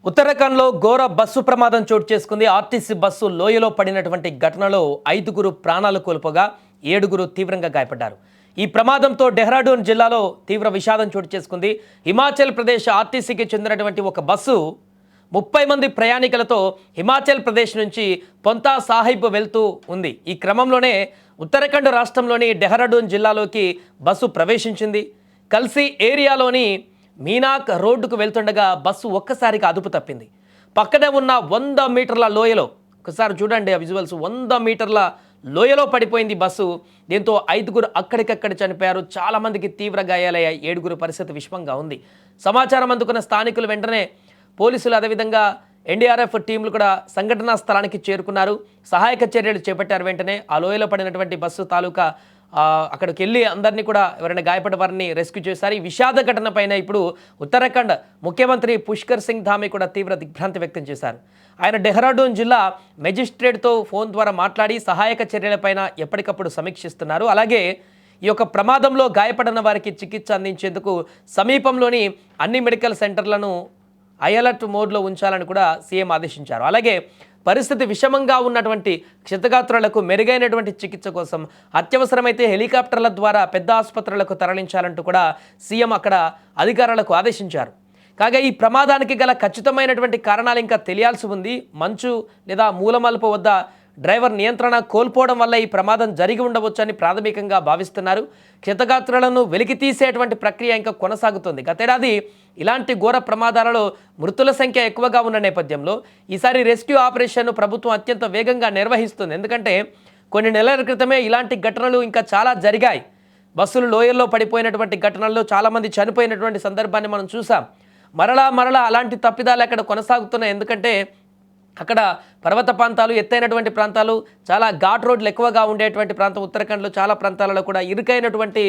ఉత్తరాఖండ్లో ఘోర బస్సు ప్రమాదం చోటు చేసుకుంది. ఆర్టీసీ బస్సు లోయలో పడినటువంటి ఘటనలో 5గురు ప్రాణాలు కోల్పోగా 7గురు తీవ్రంగా గాయపడ్డారు. ఈ ప్రమాదంతో డెహ్రాడూన్ జిల్లాలో తీవ్ర విషాదం చోటు చేసుకుంది. హిమాచల్ ప్రదేశ్ ఆర్టీసీకి చెందినటువంటి ఒక బస్సు 30 మంది ప్రయాణికులతో హిమాచల్ ప్రదేశ్ నుంచి పొంతా సాహిబ్ వెళ్తూ ఉంది. ఈ క్రమంలోనే ఉత్తరాఖండ్ రాష్ట్రంలోని డెహ్రాడూన్ జిల్లాలోకి బస్సు ప్రవేశించింది. కల్సీ ఏరియాలోని మీనాక్ రోడ్డుకు వెళ్తుండగా బస్సు ఒక్కసారిగా అదుపు తప్పింది. పక్కనే ఉన్న 100 మీటర్ల లోయలో, ఒకసారి చూడండి ఆ విజువల్స్, 100 మీటర్ల లోయలో పడిపోయింది బస్సు. దీంతో 5గురు అక్కడికక్కడ చనిపోయారు. చాలామందికి తీవ్ర గాయాలయ్యాయి. 7గురు పరిస్థితి విషమంగా ఉంది. సమాచారం అందుకున్న స్థానికులు వెంటనే పోలీసులు, అదేవిధంగా ఎన్డీఆర్ఎఫ్ టీంలు కూడా సంఘటనా స్థలానికి చేరుకున్నారు. సహాయక చర్యలు చేపట్టారు. వెంటనే ఆ లోయలో పడినటువంటి బస్సు తాలూకా అక్కడికి వెళ్ళి అందరినీ కూడా ఎవరైనా గాయపడ్డ వారిని రెస్క్యూ చేశారు. ఈ విషాద ఘటన పైన ఇప్పుడు ఉత్తరాఖండ్ ముఖ్యమంత్రి పుష్కర్ సింగ్ ధామీ కూడా తీవ్ర దిగ్భ్రాంతి వ్యక్తం చేశారు. ఆయన డెహ్రాడూన్ జిల్లా మెజిస్ట్రేట్తో ఫోన్ ద్వారా మాట్లాడి సహాయక చర్యలపైన ఎప్పటికప్పుడు సమీక్షిస్తున్నారు. అలాగే ఈ యొక్క ప్రమాదంలో గాయపడిన వారికి చికిత్స అందించేందుకు సమీపంలోని అన్ని మెడికల్ సెంటర్లను అలర్ట్ మోడ్లో ఉంచాలని కూడా సీఎం ఆదేశించారు. అలాగే పరిస్థితి విషమంగా ఉన్నటువంటి క్షతగాత్రులకు మెరుగైనటువంటి చికిత్స కోసం అత్యవసరమైతే హెలికాప్టర్ల ద్వారా పెద్ద ఆసుపత్రులకు తరలించాలంటూ కూడా సీఎం అక్కడ అధికారులకు ఆదేశించారు. కాగా ఈ ప్రమాదానికి గల ఖచ్చితమైనటువంటి కారణాలు ఇంకా తెలియాల్సి ఉంది. మంచు లేదా మూలమలుపు వద్ద డ్రైవర్ నియంత్రణ కోల్పోవడం వల్ల ఈ ప్రమాదం జరిగి ఉండవచ్చని ప్రాథమికంగా భావిస్తున్నారు. క్షతగాత్రులను వెలికి తీసేటువంటి ప్రక్రియ ఇంకా కొనసాగుతుంది. గతేడాది ఇలాంటి ఘోర ప్రమాదాలలో మృతుల సంఖ్య ఎక్కువగా ఉన్న నేపథ్యంలో ఈసారి రెస్క్యూ ఆపరేషన్ను ప్రభుత్వం అత్యంత వేగంగా నిర్వహిస్తుంది. ఎందుకంటే కొన్ని నెలల క్రితమే ఇలాంటి ఘటనలు ఇంకా చాలా జరిగాయి. బస్సులు లోయల్లో పడిపోయినటువంటి ఘటనల్లో చాలామంది చనిపోయినటువంటి సందర్భాన్ని మనం చూసాం. మరలా అలాంటి తప్పిదాలు అక్కడ కొనసాగుతున్నాయి. ఎందుకంటే అక్కడ పర్వత ప్రాంతాలు, ఎత్తైనటువంటి ప్రాంతాలు, చాలా ఘాట్ రోడ్లు ఎక్కువగా ఉండేటువంటి ప్రాంతం. ఉత్తరాఖండ్లో చాలా ప్రాంతాలలో కూడా ఇరుకైనటువంటి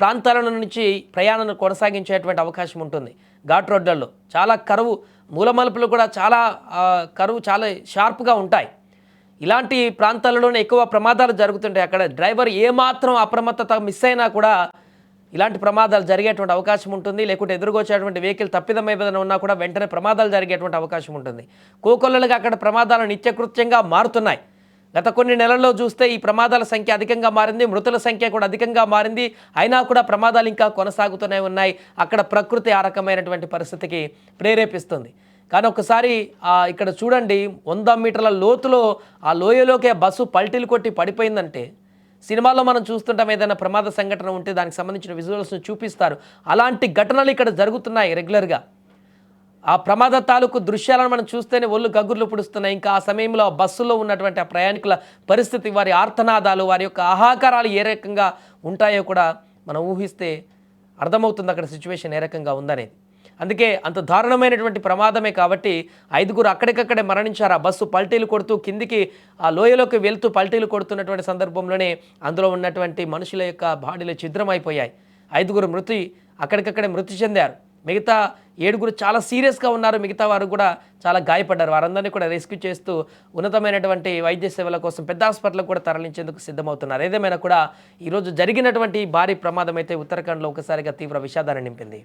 ప్రాంతాల నుంచి ప్రయాణం కొనసాగించేటువంటి అవకాశం ఉంటుంది. ఘాట్ రోడ్లలో చాలా కరువు, మూలమలుపులు కూడా చాలా కరువు చాలా షార్ప్గా ఉంటాయి. ఇలాంటి ప్రాంతాలలోనే ఎక్కువ ప్రమాదాలు జరుగుతుంటాయి. అక్కడ డ్రైవర్ ఏమాత్రం అప్రమత్తత మిస్ అయినా కూడా ఇలాంటి ప్రమాదాలు జరిగేటువంటి అవకాశం ఉంటుంది. లేకుంటే ఎదురుగొచ్చేటువంటి వెహికల్ తప్పిదం ఏదైనా ఉన్నా కూడా వెంటనే ప్రమాదాలు జరిగేటువంటి అవకాశం ఉంటుంది. కోకొల్లలుగా అక్కడ ప్రమాదాలు నిత్యకృత్యంగా మారుతున్నాయి. గత కొన్ని నెలల్లో చూస్తే ఈ ప్రమాదాల సంఖ్య అధికంగా మారింది, మృతుల సంఖ్య కూడా అధికంగా మారింది. అయినా కూడా ప్రమాదాలు ఇంకా కొనసాగుతూనే ఉన్నాయి. అక్కడ ప్రకృతి ఆ రకమైనటువంటి పరిస్థితికి ప్రేరేపిస్తుంది. కానీ ఒకసారి ఇక్కడ చూడండి, 100 మీటర్ల లోతులో ఆ లోయలోకి ఆ బస్సు పల్టీలు కొట్టి పడిపోయిందంటే, సినిమాల్లో మనం చూస్తుంటాం, ఏదైనా ప్రమాద సంఘటన ఉంటే దానికి సంబంధించిన విజువల్స్ను చూపిస్తారు. అలాంటి ఘటనలు ఇక్కడ జరుగుతున్నాయి రెగ్యులర్గా. ఆ ప్రమాద తాలూకు దృశ్యాలను మనం చూస్తేనే ఒళ్ళు గగ్గుర్లు పుడుస్తున్నాయి. ఇంకా ఆ సమయంలో ఆ బస్సులో ఉన్నటువంటి ఆ ప్రయాణికుల పరిస్థితి, వారి ఆర్తనాదాలు, వారి యొక్క ఆహాకారాలు ఏ రకంగా ఉంటాయో కూడా మనం ఊహిస్తే అర్థమవుతుంది అక్కడ సిచ్యువేషన్ ఏ రకంగా ఉందనేది. అందుకే అంత దారుణమైనటువంటి ప్రమాదమే కాబట్టి 5గురు అక్కడికక్కడే మరణించారు. ఆ బస్సు పల్టీలు కొడుతూ కిందికి ఆ లోయలోకి వెళ్తూ పల్టీలు కొడుతున్నటువంటి సందర్భంలోనే అందులో ఉన్నటువంటి మనుషుల యొక్క బాడీలు ఛిద్రమైపోయాయి. 5గురు అక్కడికక్కడే మృతి చెందారు. మిగతా 7గురు చాలా సీరియస్గా ఉన్నారు. మిగతా వారు కూడా చాలా గాయపడ్డారు. వారందరినీ కూడా రెస్క్యూ చేస్తూ ఉన్నతమైనటువంటి వైద్య సేవల కోసం పెద్ద హాస్పిటల్కి కూడా తరలించేందుకు సిద్ధమవుతున్నారు. ఏదేమైనా కూడా ఈరోజు జరిగినటువంటి భారీ ప్రమాదం అయితే ఉత్తరాఖండ్లో ఒకసారిగా తీవ్ర విషాదాన్ని నింపింది.